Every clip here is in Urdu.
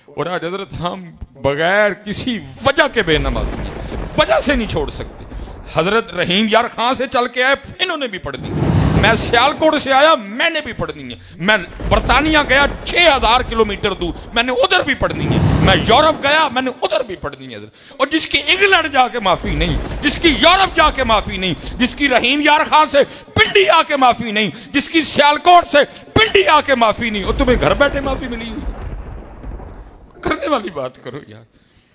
اور آج حضرت ہم بغیر کسی وجہ کے بے نمازی ہیں، وجہ سے نہیں چھوڑ سکتے. حضرت رحیم یار خان سے چل کے آئے، انہوں نے بھی پڑھ دی. میں سیالکوٹ سے آیا، میں نے بھی پڑھنی ہے. میں برطانیہ گیا 6000 کلومیٹر دور، میں نے ادھر بھی پڑھنی ہے. میں یورپ گیا، میں نے ادھر بھی پڑھنی ہے. اور جس کی انگلینڈ جا کے معافی نہیں، جس کی یورپ جا کے معافی نہیں، جس کی رحیم یار خان سے پنڈی آ کے معافی نہیں، جس کی سیالکوٹ سے پنڈی آ کے معافی نہیں، اور تمہیں گھر بیٹھے معافی ملی ہوئی. کرنے والی بات کرو یار.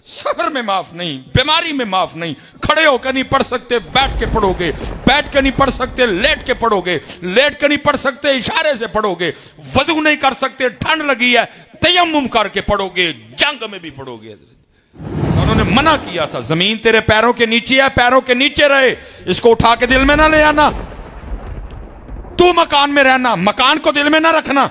سفر میں معاف نہیں، بیماری میں معاف نہیں. کھڑے ہو کے نہیں پڑھ سکتے، بیٹھ کے پڑھو گے. بیٹھ کے نہیں پڑھ سکتے، لیٹ کے پڑھو گے. لیٹ کے نہیں پڑھ سکتے، اشارے سے پڑھو گے. وضو نہیں کر سکتے، ٹھنڈ لگی ہے، تیمم کر کے پڑھو گے. جنگ میں بھی پڑھو گے. انہوں نے منع کیا تھا، زمین تیرے پیروں کے نیچے ہے، پیروں کے نیچے رہے، اس کو اٹھا کے دل میں نہ لے آنا. تو مکان میں رہنا، مکان کو دل میں نہ رکھنا.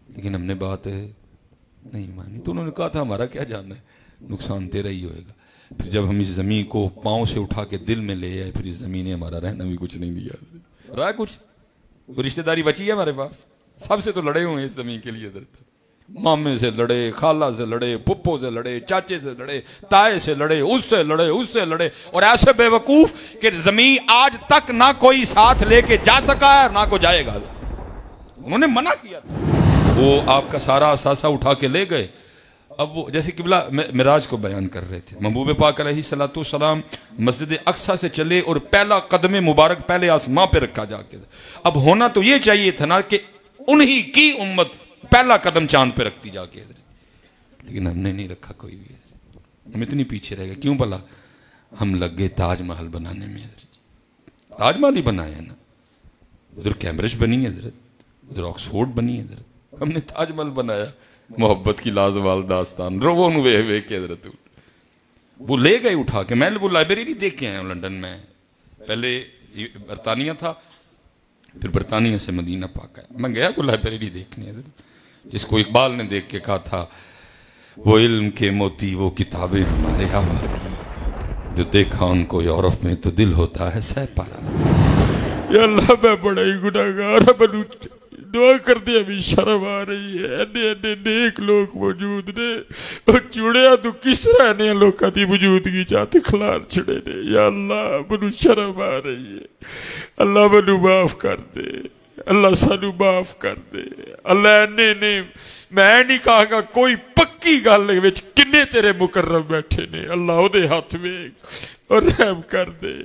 لیکن ہم نے بات نہیں مانی. تو انہوں نے کہا تھا ہمارا کیا جاننا ہے، نقصان تیرا ہی ہوئے گا. پھر جب ہم اس زمین کو پاؤں سے اٹھا کے دل میں لے آئے، پھر اس زمین نے ہمارا رہنا بھی کچھ نہیں دیا. رہا کچھ کوئی رشتہ داری بچی ہے ہمارے پاس؟ سب سے تو لڑے ہوئے اس زمین کے لیے. مامے سے لڑے، خالہ سے لڑے، پھپھو سے لڑے، چاچے سے لڑے، تائے سے لڑے، اس سے لڑے، اس سے لڑے. اور ایسے بے وقوف کہ زمین آج تک نہ کوئی ساتھ لے کے جا سکا ہے نہ کوئی جائے گا. انہوں نے منع کیا تھا. وہ آپ کا سارا اثاثہ اٹھا کے لے گئے. اب وہ جیسے قبلہ معراج کو بیان کر رہے تھے، محبوب پاک علیہ السلام مسجد اقصی سے چلے اور پہلا قدم مبارک پہلے آسمان پہ رکھا جا کے. اب ہونا تو یہ چاہیے تھا نا کہ انہی کی امت پہلا قدم چاند پہ رکھتی جا کے. لیکن ہم نے نہیں رکھا کوئی بھی. ہم اتنی پیچھے رہ گئے. کیوں بھلا؟ ہم لگ گئے تاج محل بنانے میں. تاج محل ہی بنایا نا. ادھر کیمبرج بنی ہے حضرت، ادھر آکسفورڈ بنی ہے حضرت. ہم نے تاج محل بنایا. محبت کی لازوال داستان روون وے کے حضرت. وہ لے گئے اٹھا کے. میں وہ لائبریری نہیں دیکھ کے آیا ہوں لنڈن میں. پہلے برطانیہ تھا، پھر برطانیہ سے مدینہ پاک آیا. میں گیا وہ لائبریری دیکھنے حضرت، جس کو اقبال نے دیکھ کے کہا تھا وہ علم کے موتی وہ کتابیں ہمارے آبا کی، جو دیکھا ان کو یورپ میں تو دل ہوتا ہے سہ پارا. یا اللہ میں بڑا ہی گناہگار بنوں، دعا کر دے. ابھی شرم آ رہی ہے. اینے نیک لوگ موجود نے، اور چوڑیا تو کس طرح نے لوگاں دی موجودگی چاہتے کھلار چھڑے نے. یا اللہ منو شرم آ رہی ہے. اللہ منو معاف کر دے. اللہ سانو معاف کر دے. اللہ نے میں نہیں کہا گا کوئی پکی گل وچ کنے تیرے مقرب بیٹھے نے. اللہ او دے ہاتھ ویکھ اور رحم کر دے.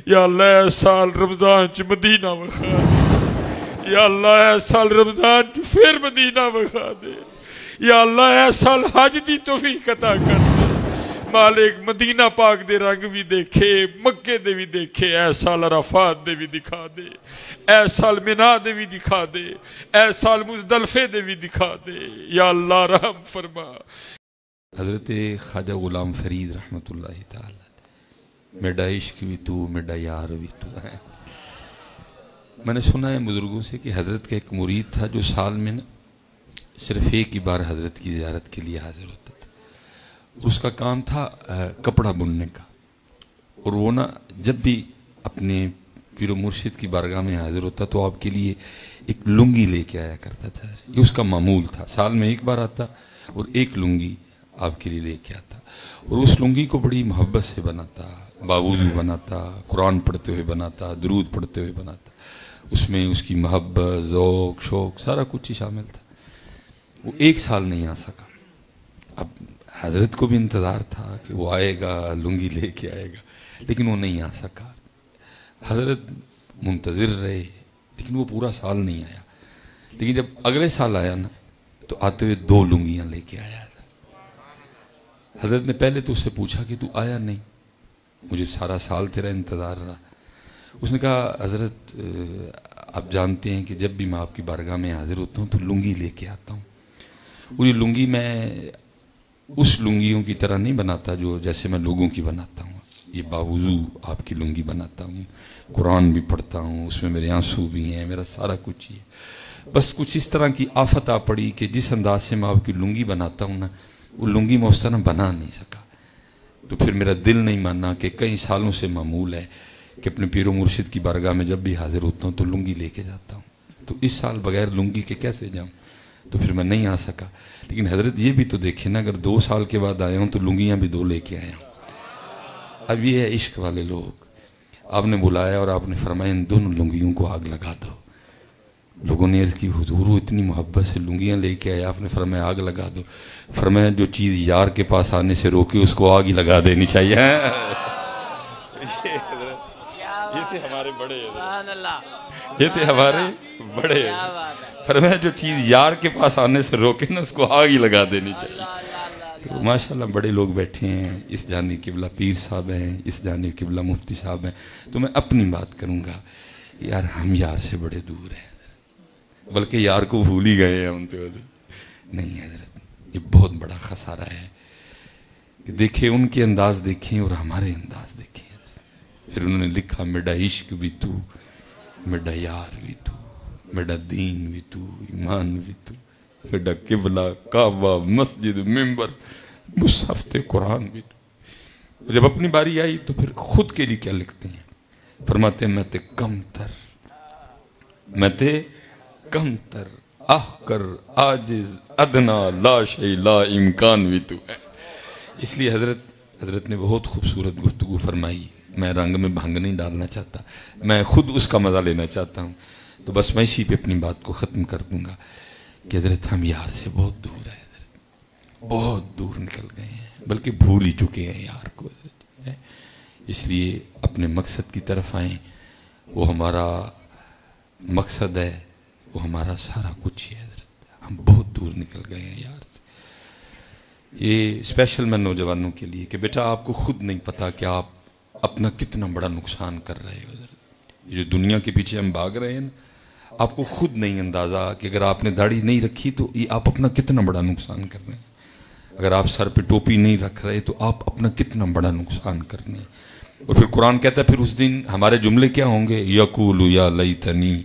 یا اللہ اے سال رمضان چ مدینہ وکھا دے. یا اللہ اے سال رمضان چ پھر مدینہ وکھا دے. یا اللہ اے سال حج دی توفیق عطا کر دے. مالک مدینہ پاک دے رنگ بھی دیکھے، مکے دے بھی دیکھے. اے سال عرفات دے بھی دکھا دے. اے سال مینا دے بھی دکھا دے. اے سال مزدلفے دے بھی دکھا دے. یا اللہ رحم فرما. حضرت خواجہ غلام فرید رحمت اللہ تعالی، میڈا عشق بھی تو، میڈا یار بھی تو ہے. میں نے سنا ہے بزرگوں سے کہ حضرت کا ایک مرید تھا جو سال میں نا صرف ایک ہی بار حضرت کی زیارت کے لیے حاضر ہوتا تھا. اس کا کام تھا کپڑا بننے کا. اور وہ نا جب بھی اپنے پیر و مرشد کی بارگاہ میں حاضر ہوتا تو آپ کے لیے ایک لنگی لے کے آیا کرتا تھا. یہ اس کا معمول تھا. سال میں ایک بار آتا اور ایک لنگی آپ کے لیے لے کے آتا. اور اس لنگی کو بڑی محبت سے بناتا، باوضو بناتا، قرآن پڑھتے ہوئے بناتا، درود پڑھتے ہوئے بناتا. اس میں اس کی محبت، ذوق، شوق سارا کچھ ہی شامل تھا. وہ ایک سال نہیں آ سکا. اب حضرت کو بھی انتظار تھا کہ وہ آئے گا، لنگی لے کے آئے گا، لیکن وہ نہیں آ سکا. حضرت منتظر رہے لیکن وہ پورا سال نہیں آیا. لیکن جب اگلے سال آیا نا تو آتے ہوئے 2 لنگیاں لے کے آیا. حضرت نے پہلے تو اس سے پوچھا کہ تو آیا نہیں، مجھے سارا سال تیرا انتظار رہا. اس نے کہا حضرت آپ جانتے ہیں کہ جب بھی میں آپ کی بارگاہ میں حاضر ہوتا ہوں تو لنگی لے کے آتا ہوں. اور یہ لنگی میں اس لنگیوں کی طرح نہیں بناتا جو جیسے میں لوگوں کی بناتا ہوں. یہ باوضو آپ کی لنگی بناتا ہوں، قرآن بھی پڑھتا ہوں، اس میں میرے آنسو بھی ہیں، میرا سارا کچھ ہی ہے. بس کچھ اس طرح کی آفت آ پڑی کہ جس انداز سے میں آپ کی لنگی بناتا ہوں نا، وہ لنگی میں اس طرح بنا نہیں سکا. تو پھر میرا دل نہیں ماننا کہ کئی سالوں سے معمول ہے کہ اپنے پیر و مرشد کی بارگاہ میں جب بھی حاضر ہوتا ہوں تو لنگی لے کے جاتا ہوں. تو اس سال بغیر لنگی کے کیسے جاؤں؟ تو پھر میں نہیں آ سکا. لیکن حضرت یہ بھی تو دیکھیں نا، اگر 2 سال کے بعد آیا ہوں تو لنگیاں بھی 2 لے کے آیا ہوں. اب یہ ہے عشق والے لوگ. آپ نے بلایا اور آپ نے فرمایا ان دونوں لنگیوں کو آگ لگا دو. لوگوں نے عرض کی حضور اتنی محبت سے لنگیاں لے کے آئے، آپ نے فرمایا آگ لگا دو. فرمایا جو چیز یار کے پاس آنے سے روکے اس کو آگ ہی لگا دینی چاہیے. یہ تھے ہمارے بڑے، یہ تھے ہمارے بڑے. فرمایا جو چیز یار کے پاس آنے سے روکے نا اس کو آگ ہی لگا دینی چاہیے. تو ماشاءاللہ بڑے لوگ بیٹھے ہیں. اس جانب قبلہ پیر صاحب ہیں، اس جانب قبلہ مفتی صاحب ہیں. تو میں اپنی بات کروں گا. یار ہم یار سے بڑے دور ہیں، بلکہ یار کو بھول ہی گئے ہیں ہم تو. نہیں حضرت، یہ بہت بڑا خسارہ ہے کہ دیکھیں ان کے انداز دیکھیں اور ہمارے انداز دیکھیں. پھر انہوں نے لکھا میڈا عشق بھی تو، میڈا یار بھی تو، میڈا دین بھی تو، ایمان بھی تو، میڈا قبلہ کعبہ مسجد ممبر مصحف قرآن بھی تو. جب اپنی باری آئی تو پھر خود کے لیے کیا لکھتے ہیں؟ فرماتے ہیں میں تے کم تر، میں تے کم تر، احقر، عاجز، ادنا، لا شیء، لا امکان بھی تو ہے. اس لیے حضرت نے بہت خوبصورت گفتگو فرمائی. میں رنگ میں بھنگ نہیں ڈالنا چاہتا، میں خود اس کا مزہ لینا چاہتا ہوں. تو بس میں اسی پہ اپنی بات کو ختم کر دوں گا کہ حضرت ہم یار سے بہت دور ہیں، حضرت بہت دور نکل گئے ہیں، بلکہ بھول ہی چکے ہیں یار کو حضرت. اس لیے اپنے مقصد کی طرف آئیں. وہ ہمارا مقصد ہے، وہ ہمارا سارا کچھ ہے حضرت. ہم بہت دور نکل گئے ہیں یار سے. یہ اسپیشل میں نوجوانوں کے لیے کہ بیٹا آپ کو خود نہیں پتا کہ آپ اپنا کتنا بڑا نقصان کر رہے ہو حضرت. یہ جو دنیا کے پیچھے ہم بھاگ رہے ہیں نا، آپ کو خود نہیں اندازہ کہ اگر آپ نے داڑھی نہیں رکھی تو یہ آپ اپنا کتنا بڑا نقصان کر رہے ہیں. اگر آپ سر پہ ٹوپی نہیں رکھ رہے تو آپ اپنا کتنا بڑا نقصان کر رہے ہیں. اور پھر قرآن کہتا ہے پھر اس دن ہمارے جملے کیا ہوں گے؟ یقول یا لیتنی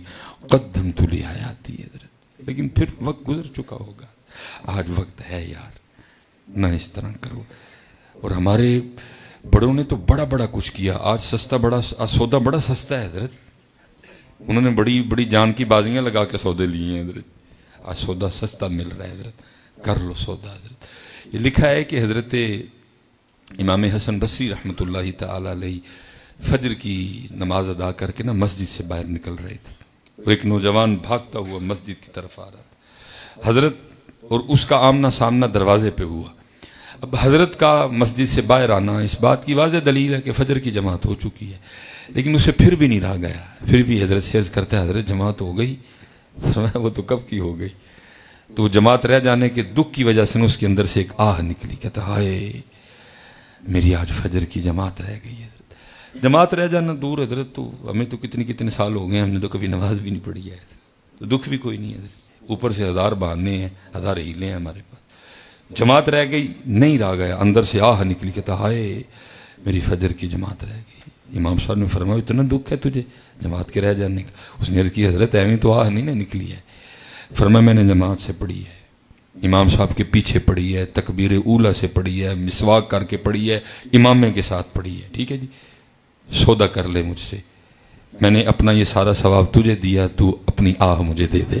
قدمت لحیاتی حضرت. لیکن پھر وقت گزر چکا ہوگا. آج وقت ہے یار، نہ اس طرح کرو. اور ہمارے بڑوں نے تو بڑا بڑا کچھ کیا. آج سودا بڑا سستا ہے حضرت. انہوں نے بڑی بڑی جان کی بازیاں لگا کے سودے لیے ہیں حضرت. آج سودا سستا مل رہا ہے حضرت، کر لو سودا حضرت. یہ لکھا ہے کہ حضرت امام حسن بصری رحمۃ اللہ تعالی علیہ فجر کی نماز ادا کر کے نا مسجد سے باہر نکل رہے تھے، اور ایک نوجوان بھاگتا ہوا مسجد کی طرف آ رہا تھا حضرت، اور اس کا آمنا سامنا دروازے پہ ہوا. اب حضرت کا مسجد سے باہر آنا اس بات کی واضح دلیل ہے کہ فجر کی جماعت ہو چکی ہے. لیکن اسے پھر بھی نہیں رہا گیا. پھر بھی حضرت سے عرض کرتا ہے حضرت جماعت ہو گئی. فرمایا وہ تو کب کی ہو گئی. تو جماعت رہ جانے کے دکھ کی وجہ سے اس کے اندر سے ایک آہ نکلی. کہتا ہائے میری آج فجر کی جماعت رہ گئی حضرت. جماعت رہ جانا دور حضرت، تو ہمیں تو کتنے سال ہو گئے ہم نے تو کبھی نماز بھی نہیں پڑھی ہے. تو دکھ بھی کوئی نہیں ہے حضرت. اوپر سے 1000 بہانے ہیں، 1000 ہیلے ہیں ہمارے پاس. جماعت رہ گئی، نہیں رہ گیا. اندر سے آہ نکلی. کہتا ہائے میری فجر کی جماعت رہ گئی. امام صاحب نے فرمایا اتنا دکھ ہے تجھے جماعت کے رہ جانے کا؟ اس نے عرض کی حضرت ایویں تو آہ نہیں نا نکلی ہے. فرمایا میں نے جماعت سے پڑھی ہے، امام صاحب کے پیچھے پڑھی ہے، تکبیر اولا سے پڑھی ہے، مسواک کر کے پڑھی ہے، امامے کے ساتھ پڑھی ہے. ٹھیک ہے جی، سودا کر لے مجھ سے. میں نے اپنا یہ سارا ثواب تجھے دیا، تو اپنی آہ مجھے دے دے.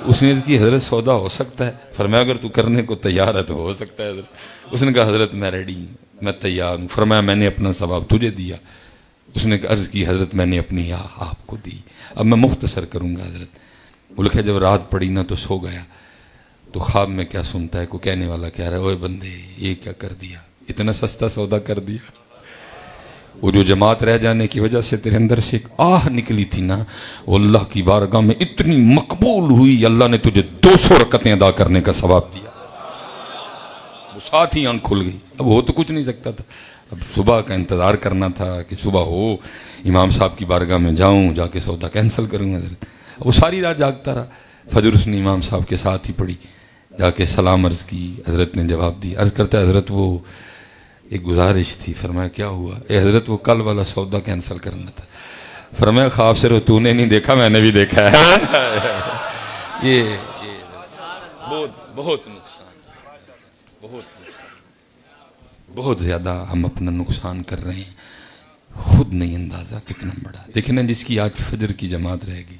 اس نے عرض کی حضرت سودا ہو سکتا ہے؟ فرمایا اگر تو کرنے کو تیار ہے تو ہو سکتا ہے حضرت. اس نے کہا حضرت میں ریڈی ہوں، میں تیار ہوں. فرمایا میں نے اپنا ثواب تجھے دیا. اس نے عرض کی حضرت میں نے اپنی آہ آپ کو دی. اب میں مختصر کروں گا حضرت. وہ لکھا جب رات پڑی نا تو سو گیا، تو خواب میں کیا سنتا ہے، کو کہنے والا کہہ رہا ہے اوے بندے یہ کیا کر دیا، اتنا سستا سودا کر دیا. وہ جو جماعت رہ جانے کی وجہ سے تیرے اندر سے ایک آہ نکلی تھی نا، وہ اللہ کی بارگاہ میں اتنی مقبول ہوئی، اللہ نے تجھے 200 رکعتیں ادا کرنے کا ثواب دیا. وہ ساتھ ہی آنکھ کھل گئی. اب ہو تو کچھ نہیں سکتا تھا، اب صبح کا انتظار کرنا تھا کہ صبح ہو، امام صاحب کی بارگاہ میں جاؤں، جا کے سودا کینسل کروں حضرت. وہ ساری رات جاگتا رہا. فجر اس نے امام صاحب کے ساتھ ہی پڑھی. جا کے سلام عرض کی، حضرت نے جواب دی. عرض کرتا ہے حضرت وہ ایک گزارش تھی. فرمایا کیا ہوا؟ اے حضرت وہ کل والا سودا کینسل کرنا تھا. فرمایا خواب سے تو نے نہیں دیکھا، میں نے بھی دیکھا ہے. یہ بہت نقصان، بہت زیادہ ہم اپنا نقصان کر رہے ہیں، خود نہیں اندازہ کتنا بڑا. دیکھیں نا جس کی آج فجر کی جماعت رہ گئی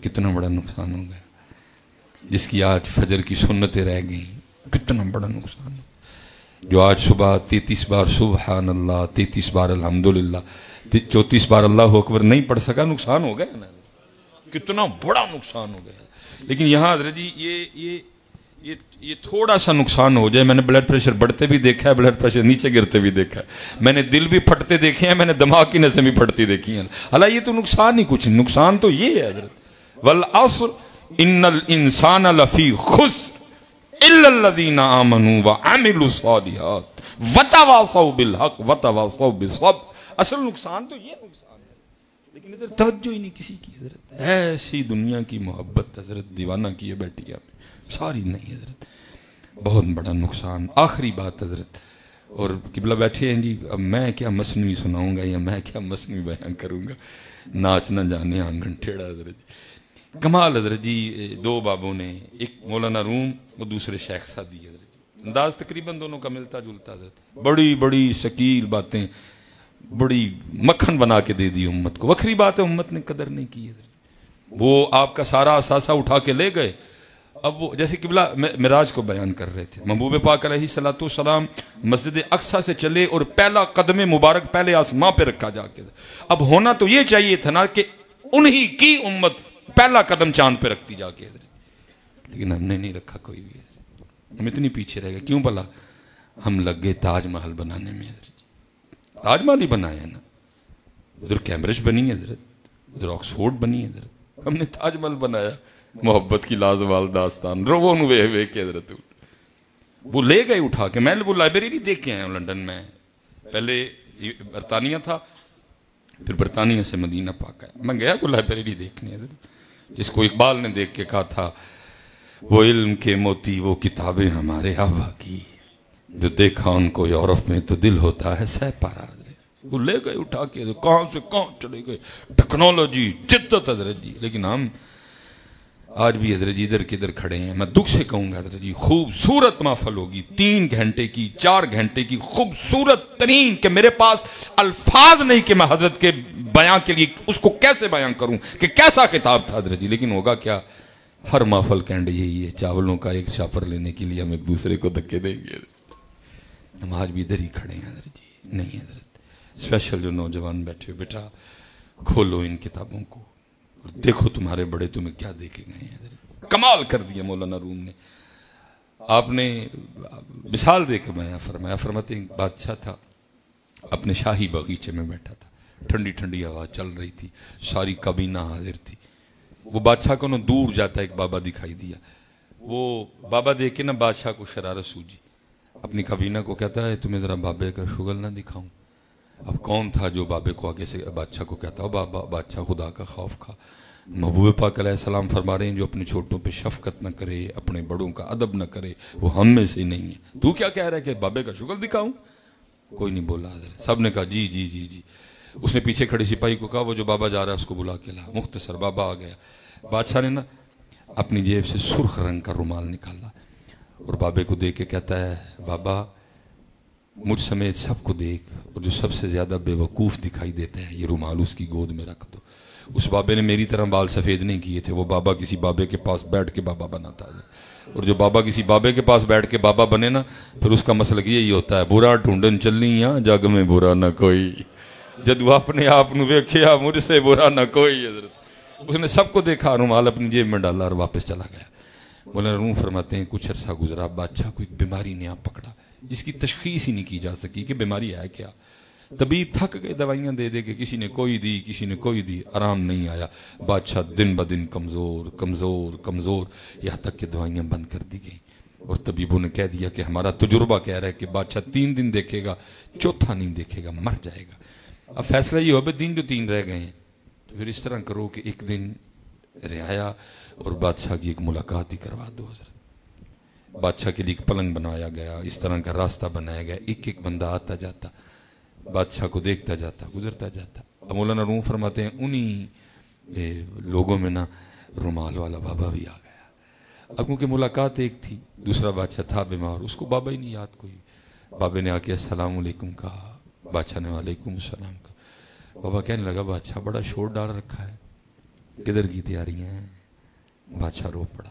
کتنا بڑا نقصان ہو گیا. جس کی آج فجر کی سنتیں رہ گئیں، کتنا بڑا نقصان ہے۔ جو آج صبح 33 بار سبحان اللہ، 33 بار الحمدللہ، 34 بار اللہ اکبر نہیں پڑھ سکا، نقصان ہو گیا نا، کتنا بڑا نقصان ہو گیا۔ لیکن یہاں حضرت جی یہ تھوڑا سا نقصان ہو جائے، میں نے بلڈ پریشر بڑھتے بھی دیکھا ہے، بلڈ پریشر نیچے گرتے بھی دیکھا ہے، میں نے دل بھی پھٹتے دیکھے ہیں، میں نے دماغ کی نسیں بھی پھٹتی دیکھی ہیں۔ حالانکہ یہ تو نقصان ہی کچھ نہیں، نقصان تو یہ ہے حضرت، والعصر ان الانسان لفی خسر الا الذین آمنوا وعملوا الصالحات وتواصوا بالحق وتواصوا بالصبر۔ اصل نقصان تو یہ نقصان ہے، لیکن ادھر توجہ ہی نہیں کسی کی حضرت۔ ایسی دنیا کی محبت حضرت دیوانہ کیے بیٹھی ہے، ساری نہیں حضرت، بہت بڑا نقصان۔ آخری بات حضرت، اور قبلہ بیٹھے ہیں جی، اب میں کیا مثنوی سناؤں گا یا میں کیا مثنوی بیان کروں گا، ناچ نہ جانے آنگن ٹھیڑا حضرت جی۔ کمال حضرت جی، دو بابوں نے، ایک مولانا روم اور دوسرے شیخ سعدی حضرت، انداز تقریباً دونوں کا ملتا جلتا حضرت، بڑی بڑی شکیل باتیں، بڑی مکھن بنا کے دے دی امت کو۔ وکری بات ہے، امت نے قدر نہیں کی حضرت، وہ آپ کا سارا اثاثہ اٹھا کے لے گئے۔ اب وہ جیسے قبلہ معراج کو بیان کر رہے تھے، محبوب پاک علیہ السلام مسجد اقصیٰ سے چلے اور پہلا قدم مبارک پہلے آسماں پہ رکھا جا کے۔ اب ہونا تو یہ چاہیے تھا نا کہ انہی کی امت پہلا قدم چاند پہ رکھتی جا کے، لیکن ہم نے نہیں رکھا کوئی بھی، ہم اتنی پیچھے رہ گئے۔ کیوں بھلا؟ ہم لگ گئے تاج محل بنانے میں حضرت، تاج محل ہی بنایا نا، ادھر کیمبرج بنی ہے حضرت، ادھر آکسفورڈ بنی ہے حضرت، ہم نے تاج محل بنایا، محبت کی لازوال داستان رو وے کے حضرت۔ وہ لے گئے اٹھا کے، میں وہ لائبریری دیکھ کے آیا ہوں لنڈن میں، پہلے برطانیہ تھا، پھر برطانیہ سے مدینہ پاک آیا، میں گیا وہ لائبریری دیکھنے حضرت، جس کو اقبال نے دیکھ کے کہا تھا، وہ علم کے موتی وہ کتابیں ہمارے آبا کی، جو دیکھا ان کو یورپ میں تو دل ہوتا ہے سہ پارا حضرت۔ وہ لے گئے اٹھا کے، کہاں سے کہاں چلے گئے، ٹیکنالوجی جدت حضرت جی۔ لیکن ہم آج بھی حضرت جی ادھر کدھر کھڑے ہیں۔ میں دکھ سے کہوں گا حضرت جی، خوبصورت محفل ہوگی، 3 گھنٹے کی 4 گھنٹے کی خوبصورت ترین، کہ میرے پاس الفاظ نہیں کہ میں حضرت کے بیان کے لیے اس کو کیسے بیان کروں کہ کیسا خطاب تھا حضرت جی۔ لیکن ہوگا کیا، ہر محفل کینڈ یہی ہے، چاولوں کا ایک شاپر لینے کے لیے ہم ایک دوسرے کو دھکے دیں گے۔ ہم آج بھی ادھر ہی کھڑے ہیں حضرت جی، نہیں حضرت۔ اسپیشل جو نوجوان بیٹھے ہو، بیٹا کھولو ان کتابوں کو اور دیکھو تمہارے بڑے تمہیں کیا دیکھے گئے ہیں حضرت۔ کمال کر دیا مولانا روم نے۔ آپ نے مثال دے کے بیان فرمایا، فرماتے ہیں بادشاہ تھا، اپنے شاہی باغیچے میں بیٹھا تھا، ٹھنڈی ٹھنڈی ہوا چل رہی تھی، ساری کابینہ حاضر تھی۔ وہ بادشاہ کو نا دور جاتا ایک بابا دکھائی دیا، وہ بابا دیکھ کے نا بادشاہ کو شرارت سوجی، اپنی کابینہ کو کہتا ہے تمہیں ذرا بابے کا شغل نہ دکھاؤں۔ اب کون تھا جو بابے کو آگے سے بادشاہ کو کہتا ہو، بابا بادشاہ خدا کا خوف کھا۔ محبوب پاک علیہ السلام فرما رہے ہیں جو اپنے چھوٹوں پہ شفقت نہ کرے، اپنے بڑوں کا ادب نہ کرے، وہ ہم میں سے نہیں ہے۔ تو کیا کہہ رہا ہے کہ بابے کا شغل دکھاؤں؟ کوئی نہیں بولا حضرت، سب نے کہا جی جی جی جی۔ اس نے پیچھے کھڑے سپاہی کو کہا وہ جو بابا جا رہا ہے اس کو بلا کے لا۔ مختصر بابا آ گیا، بادشاہ نے نا اپنی جیب سے سرخ رنگ کا رومال نکالا اور بابے کو دیکھ کے کہتا ہے بابا مجھ سمیت سب کو دیکھ، اور جو سب سے زیادہ بے وقوف دکھائی دیتا ہے یہ رومال اس کی گود میں رکھ دو۔ اس بابے نے میری طرح بال سفید نہیں کیے تھے، وہ بابا کسی بابے کے پاس بیٹھ کے بابا بنا تھا، اور جو بابا کسی بابے کے پاس بیٹھ کے بابا بنے نا پھر اس کا مسلک یہی ہوتا ہے، برا ڈھونڈن چلنی یا جگ میں برا نہ کوئی، جدو اپنے آپ نو ویکھیا مجھ سے برا نہ کوئی۔ حضرت اس نے سب کو دیکھا، رومال اپنی جیب میں ڈالا اور واپس چلا گیا۔ مولانا روم فرماتے ہیں کچھ عرصہ گزرا، بادشاہ کو ایک بیماری نے آپ پکڑا جس کی تشخیص ہی نہیں کی جا سکی کہ بیماری ہے کیا۔ طبیب تھک گئے دوائیاں دے دے کے، کسی نے کوئی دی کسی نے کوئی دی، آرام نہیں آیا۔ بادشاہ دن بدن کمزور کمزور کمزور، یہاں تک کہ دوائیاں بند کر دی گئیں، اور طبیبوں نے کہہ دیا کہ ہمارا تجربہ کہہ رہا ہے کہ بادشاہ 3 دن دیکھے گا، چوتھا نہیں دیکھے گا، مر جائے گا۔ اب فیصلہ یہ ہو بھائی دن جو 3 رہ گئے ہیں تو پھر اس طرح کرو کہ ایک دن رعایا اور بادشاہ کی ایک ملاقات ہی کروا دو۔ حضرت بادشاہ کے لیے ایک پلنگ بنایا گیا، اس طرح کا راستہ بنایا گیا، ایک ایک بندہ آتا جاتا بادشاہ کو دیکھتا جاتا گزرتا جاتا۔ اب مولانا روم فرماتے ہیں انہی لوگوں میں نا رومال والا بابا بھی آ گیا۔ اب کیونکہ ملاقات ایک تھی، دوسرا بادشاہ تھا بیمار، اس کو بابا ہی نہیں یاد کوئی۔ بابے نے آ کے السلام علیکم کہا، بادشاہ نے وعلیکم السلام کہا۔ بابا کہنے لگا بادشاہ بڑا شور ڈال رکھا ہے، کدھر کی تیاریاں ہیں؟ بادشاہ رو پڑا،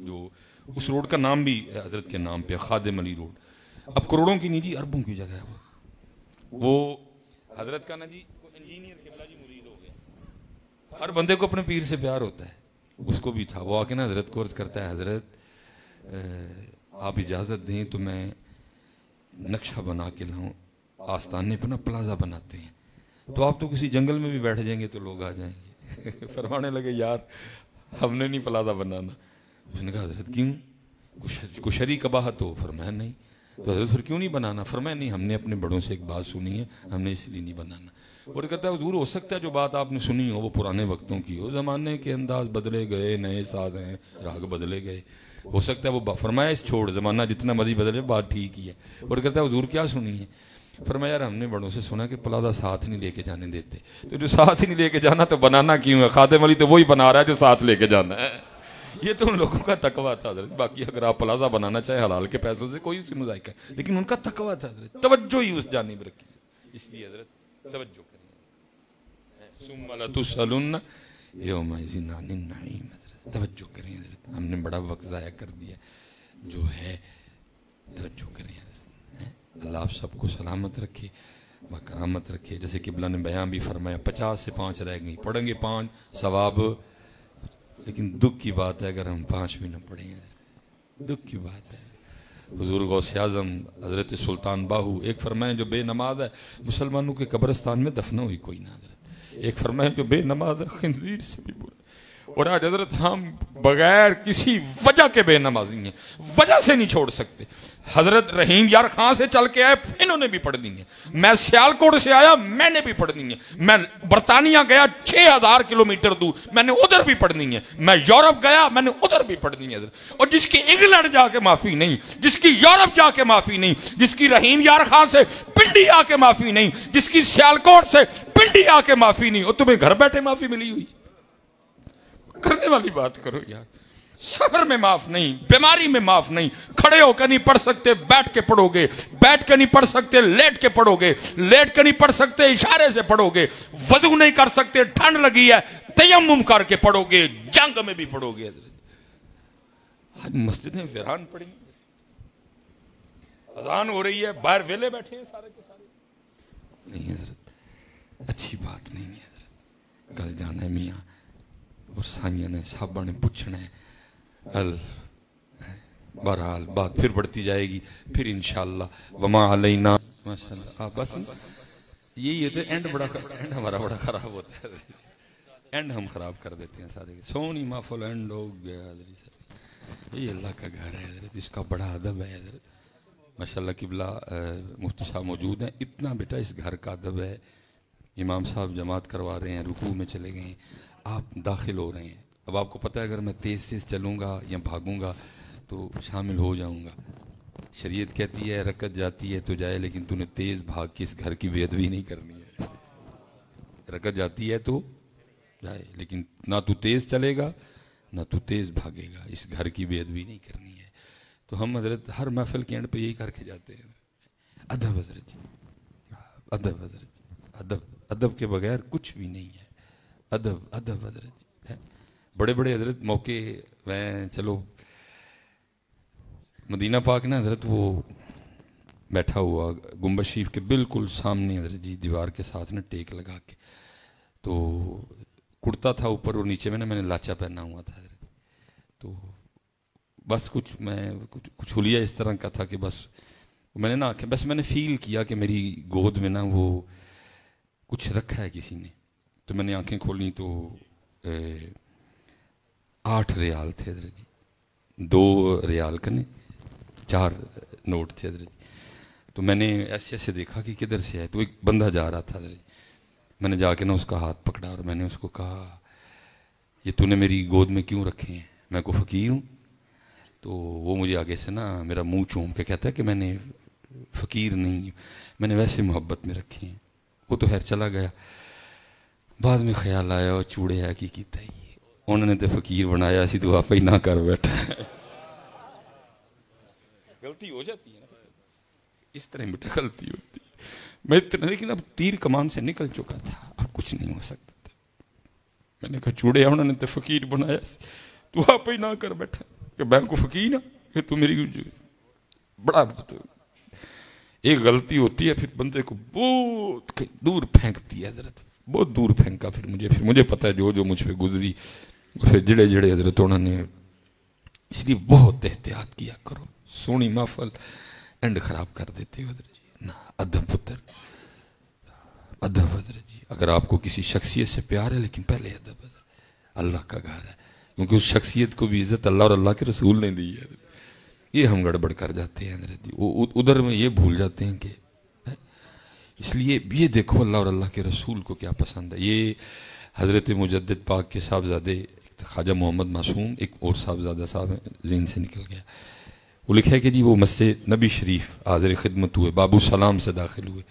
جو اس روڈ کا نام بھی حضرت کے نام پہ خادم علی روڈ، اب کروڑوں کی نہیں جی، اربوں کی جگہ ہے وہ حضرت کا نا جی انجینئر قبلہ جی مرید ہو گیا. ہر بندے کو اپنے پیر سے پیار ہوتا ہے، اس کو بھی تھا. وہ آ کے نا حضرت کو عرض کرتا ہے حضرت آپ اجازت دیں تو میں نقشہ بنا کے لاؤں، آستانے پہ نا پلازا بناتے ہیں، تو آپ تو کسی جنگل میں بھی بیٹھ جائیں گے تو لوگ آ جائیں گے. فرمانے لگے یار ہم نے نہیں پلازا بنانا. اس نے کہا حضرت کیوں، کچھ شرعی قباحت ہو؟ فرمایا نہیں. تو حضرت پھر کیوں نہیں بنانا؟ فرمایا نہیں، ہم نے اپنے بڑوں سے ایک بات سنی ہے، ہم نے اس لیے نہیں بنانا. اور کہتا ہے حضور ہو سکتا ہے جو بات آپ نے سنی ہو وہ پرانے وقتوں کی ہو، زمانے کے انداز بدلے گئے، نئے ساز ہیں، راگ بدلے گئے، ہو سکتا ہے وہ فرمایا اس چھوڑ، زمانہ جتنا مرضی بدلے بات ٹھیک ہی ہے. اور کہتا ہے حضور کیا سنی ہے؟ فرمایا یار ہم نے بڑوں سے سنا کہ پلازا ساتھ نہیں لے کے جانے دیتے، تو جو ساتھ ہی نہیں لے کے جانا تو بنانا کیوں ہے؟ خادم علی تو وہی بنا رہا ہے جو ساتھ لے کے جانا ہے. یہ تو ان لوگوں کا تقویٰ تھا حضرت. باقی اگر آپ پلازا بنانا چاہے حلال کے پیسوں سے کوئی اسی مذائقہ ہے، لیکن ان کا تقویٰ تھا حضرت، توجہ ہی اس جانب رکھی. اس لیے حضرت توجہ کریں، ثم لتسألن یومئذ عن النعیم. حضرت توجہ کریں حضرت، ہم نے بڑا وقت ضائع کر دیا جو ہے، توجہ کریں حضرت. اللہ آپ سب کو سلامت رکھے، بکرامت رکھے. جیسے قبلہ نے بیان بھی فرمایا 50 سے 5 رہ گئی، پڑھیں گے 5 ثواب. لیکن دکھ کی بات ہے اگر ہم 5 بھی نہ پڑھیں گے، دکھ کی بات ہے. حضور غوث اعظم حضرت سلطان باہو ایک فرمائیں جو بے نماز ہے مسلمانوں کے قبرستان میں دفن ہوئی کوئی نہ حضرت، ایک فرمائیں جو بے نماز ہے خنزیر سے بھی برا. اور آج حضرت ہم بغیر کسی وجہ کے بے نمازی ہیں، وجہ سے نہیں چھوڑ سکتے. حضرت رحیم یار خان سے چل کے آئے، انہوں نے بھی پڑھ دی ہیں. میں سیالکوٹ سے آیا، میں نے بھی پڑھ دی ہیں. میں برطانیہ گیا 6000 کلومیٹر دور، میں نے ادھر بھی پڑھ دی ہیں. میں یورپ گیا، میں نے ادھر بھی پڑھ دی ہیں. اور جس کی انگلینڈ جا کے معافی نہیں، جس کی یورپ جا کے معافی نہیں، جس کی رحیم یار خان سے پنڈی آ کے معافی نہیں، جس کی سیالکوٹ سے پنڈی آ کے معافی نہیں، اور تمہیں گھر بیٹھے معافی ملی ہوئی. کرنے والی بات کرو یار. سفر میں معاف نہیں، بیماری میں معاف نہیں. کھڑے ہو کے نہیں پڑھ سکتے، بیٹھ کے پڑھو گے. بیٹھ کے نہیں پڑھ سکتے، لیٹ کے پڑھو گے. لیٹ کے نہیں پڑھ سکتے، اشارے سے پڑھو گے. وضو نہیں کر سکتے، ٹھنڈ لگی ہے، تیمم کر کے پڑھو گے. جنگ میں بھی پڑھو گے. آج مسجدیں ویران پڑی، اذان ہو رہی ہے، باہر ویلے بیٹھے ہیں سارے کے سارے. نہیں حضرت، اچھی بات نہیں ہے حضرت. کل جانا ہے میاں اور سائیاں نے صاحبہ نے پوچھنا ہے. بہرحال بات پھر بڑھتی جائے گی، پھر انشاءاللہ وما علینا. ماشاءاللہ بس یہی ہے. اینڈ ہمارا بڑا خراب ہوتا ہے، اینڈ ہم خراب کر دیتے ہیں سارے. سونی محفل اینڈ ہو گیا حضرت. یہ اللہ کا گھر ہے حضرت، اس کا بڑا ادب ہے حضرت. ماشاءاللہ قبلہ مفتی صاحب موجود ہیں. اتنا بیٹا اس گھر کا ادب ہے. امام صاحب جماعت کروا رہے ہیں، رکوع میں چلے گئے ہیں، آپ داخل ہو رہے ہیں. اب آپ کو پتہ ہے اگر میں تیز چلوں گا یا بھاگوں گا تو شامل ہو جاؤں گا. شریعت کہتی ہے رکعت جاتی ہے تو جائے، لیکن تو نے تیز بھاگ کے اس گھر کی بے ادبی نہیں کرنی ہے. رکعت جاتی ہے تو جائے، لیکن نہ تو تیز چلے گا نہ تو تیز بھاگے گا. اس گھر کی بے ادبی نہیں کرنی ہے. تو ہم حضرت ہر محفل کے اینڈ پہ یہی کر کے جاتے ہیں. ادب حضرت جی، ادب حضرت جی. ادب کے بغیر کچھ بھی نہیں ہے. ادب حضرت جی. بڑے بڑے حضرت موقع میں چلو مدینہ پاک نا حضرت وہ بیٹھا ہوا گنبد شریف کے بالکل سامنے حضرت جی دیوار کے ساتھ نا ٹیک لگا کے، تو کرتا تھا اوپر اور نیچے میں نے لاچا پہنا ہوا تھا حضرت. تو بس کچھ حلیہ اس طرح کا تھا کہ بس میں نے نا بس میں نے فیل کیا کہ میری گود میں نا وہ کچھ رکھا ہے کسی نے. تو میں نے آنکھیں کھولیں تو 8 ریال تھے حضرت جی. 2 ریال کنے 4 نوٹ تھے حضرت جی. تو میں نے ایسے دیکھا کہ کدھر سے ہے. تو ایک بندہ جا رہا تھا حضرت جی. میں نے جا کے نا اس کا ہاتھ پکڑا اور میں نے اس کو کہا یہ تو نے میری گود میں کیوں رکھے ہیں؟ میں کو فقیر ہوں. تو وہ مجھے آگے سے نا میرا منہ چوم کے کہتا ہے کہ میں نے فقیر نہیں، میں نے ویسے محبت میں رکھے ہیں. وہ تو خیر چلا گیا. بعد میں خیال آیا اور چوڑے ہے کی تھا یہ انہوں نے تو فقیر بنایا سی تو آپ ہی نہ کر بیٹھا. غلطی ہو جاتی ہے نا اس طرح بیٹا، غلطی ہوتی ہے. میں اتنا لیکن اب تیر کمان سے نکل چکا تھا، اب کچھ نہیں ہو سکتا تھا. میں نے کہا چوڑے انہوں نے تو فقیر بنایا سی تو آپ ہی نہ کر بیٹھا. کہ میں کو فقیر ہوں کہ تو میری بڑا ایک غلطی ہوتی ہے پھر بندے کو بہت دور پھینکتی ہے حضرت، بہت دور پھینکا پھر مجھے پتہ ہے جو مجھ پہ گزری پھر جڑے حضرت انہوں نے، اس لیے بہت احتیاط کیا کرو، سونی محفل اینڈ خراب کر دیتے ہو حضرت جی، نہ ادب پتر ادب حضرت جی، اگر آپ کو کسی شخصیت سے پیار ہے لیکن پہلے ادب حضرت، اللہ کا گھر ہے، کیونکہ اس شخصیت کو بھی عزت اللہ اور اللہ کے رسول نے دی ہے، یہ ہم گڑبڑ کر جاتے ہیں حضرت جی، ادھر میں یہ بھول جاتے ہیں کہ اس لیے یہ دیکھو اللہ اور اللہ کے رسول کو کیا پسند ہے۔ یہ حضرت مجدد پاک کے صاحبزادے خواجہ محمد معصوم، ایک اور صاحبزادہ صاحب ہیں ذہن سے نکل گیا، وہ لکھا ہے کہ جی وہ مسجد نبی شریف حاضر خدمت ہوئے، باب السلام سے داخل ہوئے۔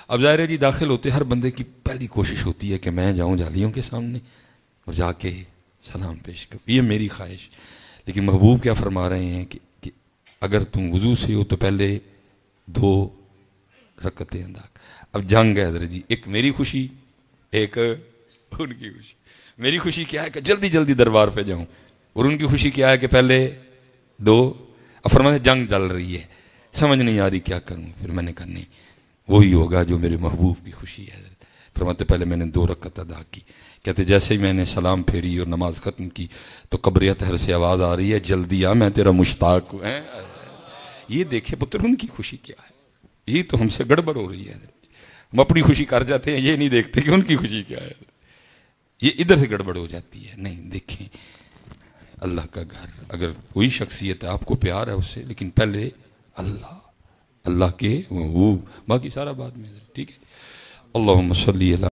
اب ظاہر ہے جی داخل ہوتے ہر بندے کی پہلی کوشش ہوتی ہے کہ میں جاؤں جالیوں کے سامنے اور جا کے سلام پیش کروں، یہ میری خواہش، لیکن محبوب کیا فرما رہے ہیں کہ اگر تم وضو سے ہو تو پہلے 2 رکعتیں ادا۔ اب جنگ ہے حضرت جی، ایک میری خوشی ایک ان کی خوشی، میری خوشی کیا ہے کہ جلدی جلدی دربار پہ جاؤں، اور ان کی خوشی کیا ہے کہ پہلے 2۔ اب فرماتے جنگ چل رہی ہے، سمجھ نہیں آ رہی کیا کروں، پھر میں نے کہا نہیں وہی ہوگا جو میرے محبوب کی خوشی ہے حضرت۔ فرماتے پہلے میں نے 2 رکعت ادا کی، کہتے جیسے ہی میں نے سلام پھیری اور نماز ختم کی تو قبر اطہر سے آواز آ رہی ہے جلدی آ میں تیرا مشتاق ہوں۔ یہ دیکھے پتر ان کی خوشی کیا ہے، یہ تو ہم سے گڑبڑ ہو رہی ہے، ہم اپنی خوشی کر جاتے ہیں، یہ نہیں دیکھتے کہ ان کی خوشی کیا ہے، یہ ادھر سے گڑبڑ ہو جاتی ہے۔ نہیں دیکھیں اللہ کا گھر، اگر کوئی شخصیت ہے آپ کو پیار ہے اس سے، لیکن پہلے اللہ کے وہ باقی سارا بعد میں، ٹھیک ہے۔ اللہم صلی اللہ